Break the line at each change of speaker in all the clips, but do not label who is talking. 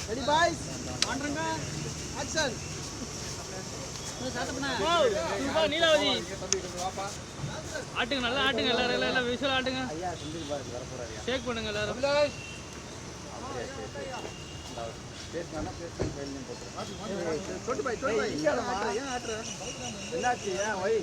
Ready boys ஆண்ட்ரங்க action
Neelavathi ஆட்டுங்க நல்லா ஆட்டுங்க எல்லாரும் எல்லாம் விஷுவல் ஆட்டுங்க ஷேக் பண்ணுங்க எல்லாரும்
என்னாச்சு ஏன் வை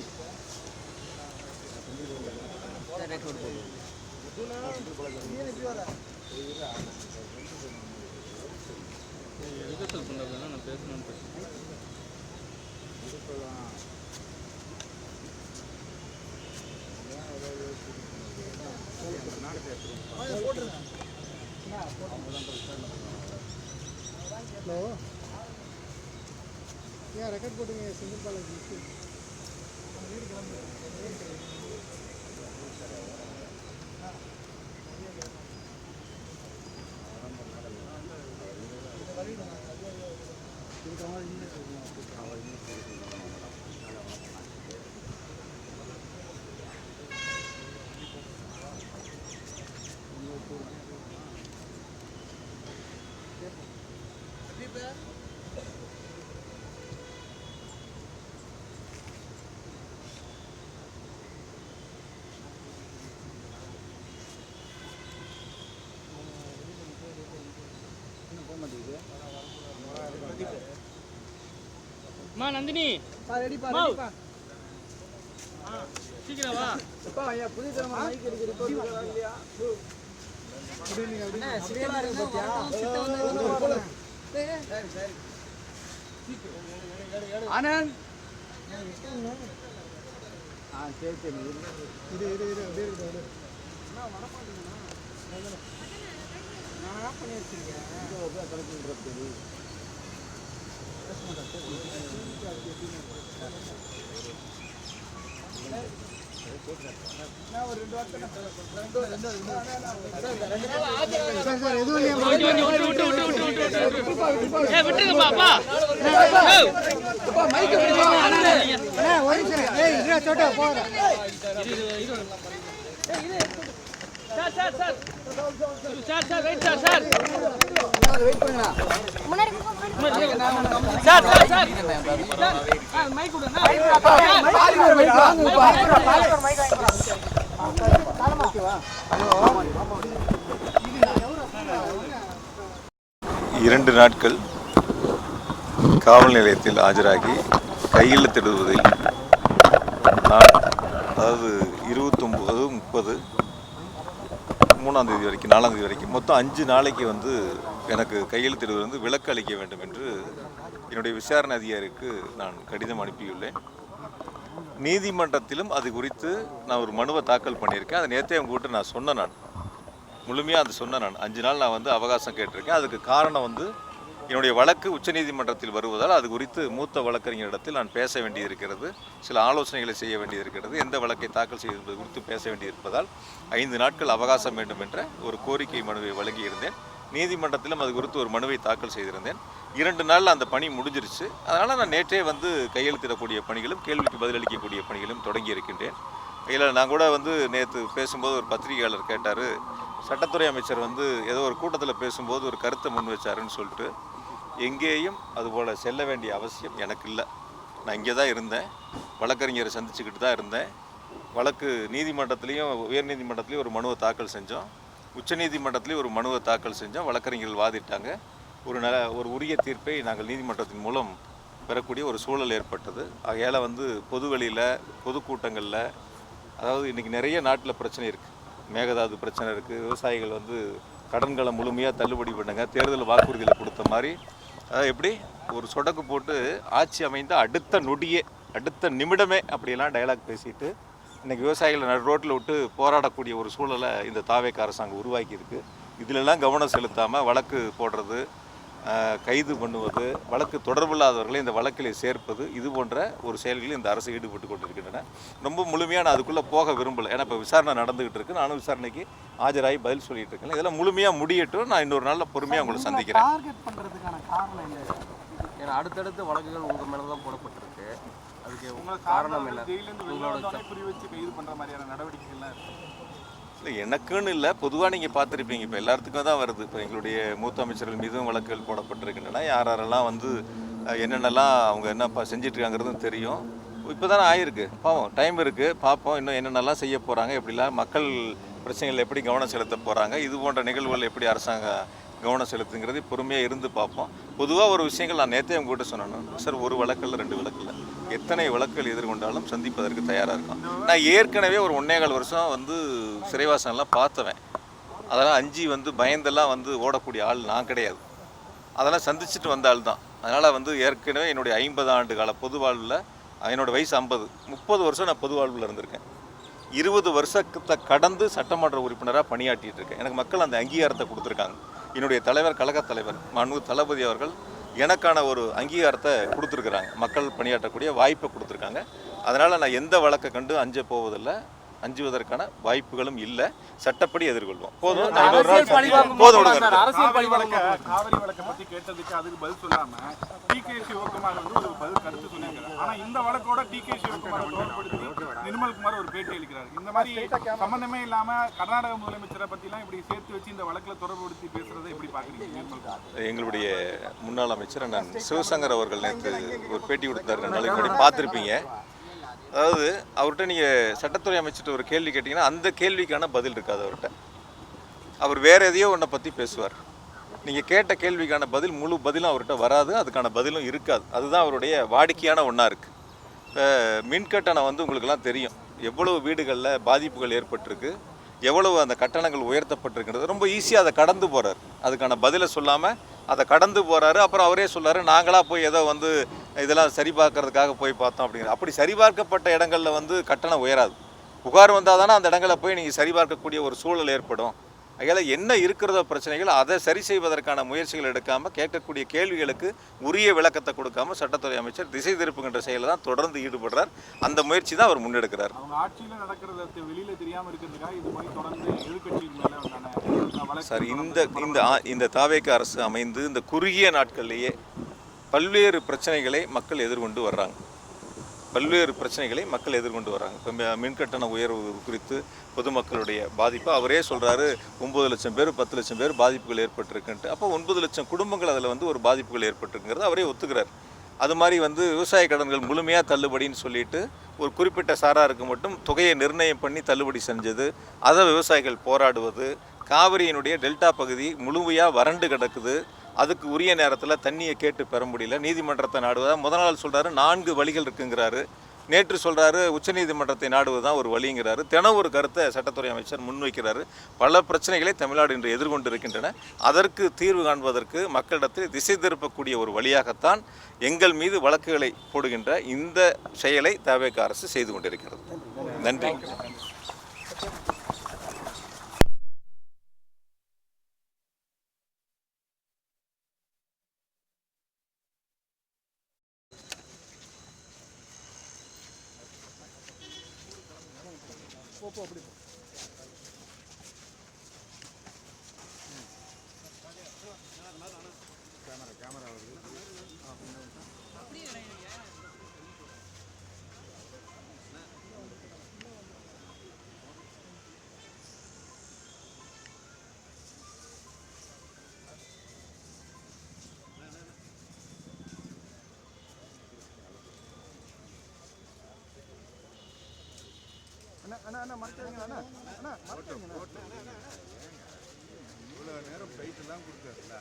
ரிஹர்சல் பண்ணுறது நான் பேசணும்னு
ஹலோ ஏன் ரெக்கார்ட் போட்டுங்க செந்தில் பாலாஜி வீடு கிளம்பு
மா நந்தினி
ரெடிப்பா
சீக்கிரம் வா
அப்பா ஐயா புதிய தரமா மைக் எடுக்க ரிப்போர்ட் வரலையா அப்படிங்க சிவனா இருக்கு பாத்தியா சரி சரி ஆனந்த் சரி சரி இது அப்படியே இருக்குது என்ன வர மாட்டீங்கண்ணா நான் ஆஃப் பண்ணி வச்சிருக்கேன் கலெக்ட்
இரண்டு நாட்கள் காவல் நிலையத்தில் ஆஜராகி கையெழுத்திடுவதில் நான் அதாவது 29, 30, 3ஆம் தேதி வரைக்கும் 4ஆம் தேதி வரைக்கும் மொத்தம் 5 நாளைக்கு எனக்கு கையெழுத்திடுவது விலக்கு அளிக்க வேண்டும் என்று என்னுடைய விசாரணை அதிகாரிக்கு நான் கடிதம் அனுப்பியுள்ளேன். நீதிமன்றத்திலும் அது குறித்து நான் ஒரு மனுவை தாக்கல் பண்ணியிருக்கேன். அதை நேற்றே அவங்க கூட்ட நான் சொன்னேன். நான் முழுமையாக அது சொன்னேன். நான் 5 நாள் நான் அவகாசம் கேட்டிருக்கேன். அதுக்கு காரணம் என்னுடைய வழக்கு உச்சநீதிமன்றத்தில் வருவதால் அது குறித்து மூத்த வழக்கறிஞரிடத்தில் நான் பேச வேண்டியிருக்கிறது, சில ஆலோசனைகளை செய்ய வேண்டியிருக்கிறது, எந்த வழக்கை தாக்கல் செய்வது குறித்து பேச வேண்டியிருப்பதால் 5 நாட்கள் அவகாசம் வேண்டும் என்ற ஒரு கோரிக்கை மனுவை வழங்கியிருந்தேன். நீதிமன்றத்திலும் அது குறித்து ஒரு மனுவை தாக்கல் செய்திருந்தேன். 2 நாளில் அந்த பணி முடிஞ்சிருச்சு. அதனால் நான் நேற்றே கையெழுத்திடக்கூடிய பணிகளும் கேள்விக்கு பதிலளிக்கக்கூடிய பணிகளும் தொடங்கி இருக்கின்றேன். இதில் நான் கூட நேற்று பேசும்போது ஒரு பத்திரிகையாளர் கேட்டார், சட்டத்துறை அமைச்சர் ஏதோ ஒரு கூட்டத்தில் பேசும்போது ஒரு கருத்தை முன் வச்சாருன்னு சொல்லிட்டு. எங்கேயும் அதுபோல் செல்ல வேண்டிய அவசியம் எனக்கு இல்லை. நான் இங்கே தான் இருந்தேன், வழக்கறிஞரை சந்திச்சுக்கிட்டு தான் இருந்தேன். வழக்கு நீதிமன்றத்துலேயும் உயர்நீதிமன்றத்துலேயும் ஒரு மனுவை தாக்கல் செஞ்சோம், உச்சநீதிமன்றத்துலேயும் ஒரு மனுவை தாக்கல் செஞ்சோம். வழக்கறிஞர்கள் வாதிட்டாங்க. ஒரு உரிய தீர்ப்பை நாங்கள் நீதிமன்றத்தின் மூலம் பெறக்கூடிய ஒரு சூழல் ஏற்பட்டது. ஆகையால் பொதுவெளியில் பொதுக்கூட்டங்களில், அதாவது இன்றைக்கி நிறைய நாட்டில் பிரச்சனை இருக்குது, மேகதாது பிரச்சனை இருக்குது, விவசாயிகள் கடன்களை முழுமையாக தள்ளுபடி பண்ணுங்க, தேர்தல் வாக்குறுதிகளை கொடுத்த மாதிரி, அதாவது எப்படி ஒரு சொடக்கு போட்டு ஆட்சி அமைந்த அடுத்த நொடியே அடுத்த நிமிடமே அப்படியெல்லாம் டயலாக் பேசிட்டு இன்றைக்கி விவசாயிகளை நடு ரோட்டில் விட்டு போராடக்கூடிய ஒரு சூழலை இந்த தாவேக அரசாங்கம் உருவாக்கியிருக்கு. இதிலெல்லாம் கவனம் செலுத்தாமல் வழக்கு போடுறது, கைது பண்ணுவது, வழக்கு தொடர்பில்லாதவர்களை இந்த வழக்கிலே சேர்ப்பது, இது போன்ற ஒரு செயல்களில் இந்த அரசு ஈடுபட்டு கொண்டிருக்கின்றன. ரொம்ப முழுமையாக நான் அதுக்குள்ளே போக விரும்பலை. ஏன்னா இப்போ விசாரணை நடந்துகிட்டு இருக்கு, நானும் விசாரணைக்கு ஆஜராகி பதில் சொல்லிட்டு இருக்கேன். இதெல்லாம் முழுமையாக முடியட்டும், நான் இன்னொரு நாளில் பொறுமையாக உங்களை சந்திக்கிறேன்.
ஏன்னா அடுத்தடுத்த வழக்குகள் உங்கள் மேலே தான் போடப்பட்டிருக்கு, அதுக்கு உங்களுக்கு காரணம் என்ன?
இல்லை எனக்குன்னு இல்லை, பொதுவாக நீங்கள் பார்த்துருப்பீங்க, இப்போ எல்லாத்துக்கும் தான் வருது. இப்போ எங்களுடைய மூத்த அமைச்சர்கள் மீதும் வழக்குகள் போடப்பட்டிருக்கின்றன. யார் யாரெல்லாம் வந்து என்னென்னலாம் அவங்க என்னப்பா செஞ்சிட்ருக்காங்கிறதும் தெரியும். இப்போ தானே ஆயிருக்கு, பாவம் டைம் இருக்குது, பார்ப்போம் இன்னும் என்னென்னலாம் செய்ய போகிறாங்க, எப்படிலாம் மக்கள் பிரச்சனைகள் எப்படி கவனம் செலுத்த போகிறாங்க, இது போன்ற நிகழ்வுகள் எப்படி அரசாங்கம் கவனம் செலுத்துங்கிறது பொறுமையாக இருந்து பார்ப்போம். பொதுவாக ஒரு விஷயங்கள் நான் நேற்றே உங்கள்கிட்ட சொன்னேன் சார், ஒரு வழக்கில் 2 வழக்கில் எத்தனை வழக்குகள் எதிர்கொண்டாலும் சந்திப்பதற்கு தயாராக இருக்கும். நான் ஏற்கனவே ஒரு 1.25 வருஷம் வந்து சிறைவாசம்லாம் பார்த்தவன். அதெல்லாம் அஞ்சு வந்து பயந்தெல்லாம் வந்து ஓடக்கூடிய ஆள் நான் கிடையாது. அதெல்லாம் சந்திச்சுட்டு வந்த ஆள் தான். அதனால் வந்து ஏற்கனவே என்னுடைய 50 ஆண்டு கால பொது வாழ்வில், என்னோடய வயசு 50, 30 வருஷம் நான் பொது வாழ்வில் இருந்திருக்கேன். 20 வருஷத்தை கடந்து சட்டமன்ற உறுப்பினராக பணியாற்றிட்டு இருக்கேன். எனக்கு மக்கள் அந்த அங்கீகாரத்தை கொடுத்துருக்காங்க. என்னுடைய தலைவர், கழகத் தலைவர் மாண்பு தளபதி அவர்கள் எனக்கான ஒரு அங்கீகாரத்தை கொடுத்துருக்குறாங்க. மக்கள் பணியாற்றக்கூடிய வாய்ப்பை கொடுத்துருக்காங்க. அதனால் நான் எந்த வழக்கை கண்டு அஞ்ச போவதில்லை, அஞ்சுவதற்கான வாய்ப்புகளும் இல்லை. சட்டப்படி எதிர்கொள்வோம். போதும்.
காவிரி வழக்கை பற்றி கேட்டதுக்கு அதுக்கு பதில் சொல்லாம டி.கே. சிவகுமார் வந்து ஒரு பதில் கருத்து சொன்னாங்க. ஆனா இந்த வழக்கோட டி.கே. சிவகுமாரை தொடர்படுத்தி நிர்மல்குமார் ஒரு பேட்டி அளிக்கிறார். இந்த மாதிரி சம்பந்தமே இல்லாம கர்நாடக முதலமைச்சரை பற்றிலாம் இப்படி சேர்த்து வச்சு இந்த வழக்கில் தொடர்புபடுத்தி பேசுறதை எப்படி பாக்குறீங்க?
எங்களுடைய முன்னாள் அமைச்சர் நான் சிவசங்கர் அவர்கள் நேற்று ஒரு பேட்டி கொடுத்தாரு, 2 நாளைக்கு முன்னாடி பார்த்துருப்பீங்க. அதாவது அவர்கிட்ட நீங்கள் சட்டத்துறை அமைச்சிட்டு ஒரு கேள்வி கேட்டிங்கன்னா அந்த கேள்விக்கான பதில் இருக்காது அவர்கிட்ட. அவர் வேறு எதையோ ஒன்றை பற்றி பேசுவார். நீங்கள் கேட்ட கேள்விக்கான பதில், முழு பதிலும் அவர்கிட்ட வராது, அதுக்கான பதிலும் இருக்காது. அதுதான் அவருடைய வாடிக்கையான ஒன்றா இருக்குது. இப்போ மின்கட்டணம் வந்து உங்களுக்கெல்லாம் தெரியும், எவ்வளவு வீடுகளில் பாதிப்புகள் ஏற்பட்டிருக்கு, எவ்வளவு அந்த கட்டணங்கள் உயர்த்தப்பட்டிருக்கிறது. ரொம்ப ஈஸியாக அதை கடந்து போகிறார். அதுக்கான பதிலை சொல்லாமல் அதை கடந்து போகிறாரு. அப்புறம் அவரே சொல்லார், நாங்களாக போய் ஏதோ வந்து இதெல்லாம் சரி பார்க்கறதுக்காக போய் பார்த்தோம் அப்படிங்கிற. அப்படி சரிபார்க்கப்பட்ட இடங்களில் வந்து கட்டணம் உயராது. புகார் வந்தால் தானே அந்த இடங்களை போய் நீங்கள் சரிபார்க்கக்கூடிய ஒரு சூழல் ஏற்படும். அதில் என்ன இருக்கிறதோ பிரச்சனைகள், அதை சரி செய்வதற்கான முயற்சிகள் எடுக்காமல், கேட்கக்கூடிய கேள்விகளுக்கு உரிய விளக்கத்தை கொடுக்காம சட்டத்துறை அமைச்சர் திசை திருப்புகின்ற செயலில் தான் தொடர்ந்து ஈடுபடுறார். அந்த முயற்சி தான் அவர் முன்னெடுக்கிறார்.
அவங்க ஆட்சியில் நடக்கிறத வெளியில் தெரியாமல் இருக்கிறதுக்காக இது மாதிரி தொடர்ந்து எதிர்க்கட்சியின் மேலே
சார், இந்த தாவேக அரசு அமைந்து இந்த குறுகிய நாட்கள்லேயே பல்வேறு பிரச்சனைகளை மக்கள் எதிர்கொண்டு வர்றாங்க. இப்போ மின்கட்டண உயர்வு குறித்து பொதுமக்களுடைய பாதிப்பு அவரே சொல்கிறாரு, 9 லட்சம் பேர் 10 லட்சம் பேர் பாதிப்புகள் ஏற்பட்டிருக்குன்ட்டு. அப்போ 9 லட்சம் குடும்பங்கள் அதில் வந்து ஒரு பாதிப்புகள் ஏற்பட்டிருக்குங்கிறது அவரே ஒத்துக்கிறார். அது மாதிரி வந்து விவசாய கடன்கள் முழுமையாக தள்ளுபடின்னு சொல்லிட்டு ஒரு குறிப்பிட்ட சாராருக்கு மட்டும் தொகையை நிர்ணயம் பண்ணி தள்ளுபடி செஞ்சது, அதை விவசாயிகள் போராடுவது, காவிரியினுடைய டெல்டா பகுதி முழுமையாக வறண்டு கிடக்குது, அதுக்கு உரிய நேரத்தில் தண்ணியை கேட்டு பெற முடியல, நீதிமன்றத்தை நாடுவதா. முதல் நாள் சொல்கிறாரு 4 வழிகள் இருக்குங்கிறாரு. நேற்று சொல்கிறாரு உச்சநீதிமன்றத்தை நாடுவது தான் ஒரு வழிங்கிறாரு. தினம் ஒரு கருத்தை சட்டத்துறை அமைச்சர் முன்வைக்கிறாரு. பல பிரச்சனைகளை தமிழ்நாடு இன்று எதிர்கொண்டு இருக்கின்றன. அதற்கு தீர்வு காண்பதற்கு மக்களிடத்தில் திசை திருப்பக்கூடிய ஒரு வழியாகத்தான் எங்கள் மீது வழக்குகளை போடுகின்ற இந்த செயலை தவேக அரசு செய்து கொண்டிருக்கிறது. நன்றி.
அப்படி கேமரா வருது. அண்ணா மறைக்காதீங்க அண்ணா, மறைக்காதீங்க. இவ்வளோ நேரம் ஃபைட்டெல்லாம் கொடுத்தாருல்ல.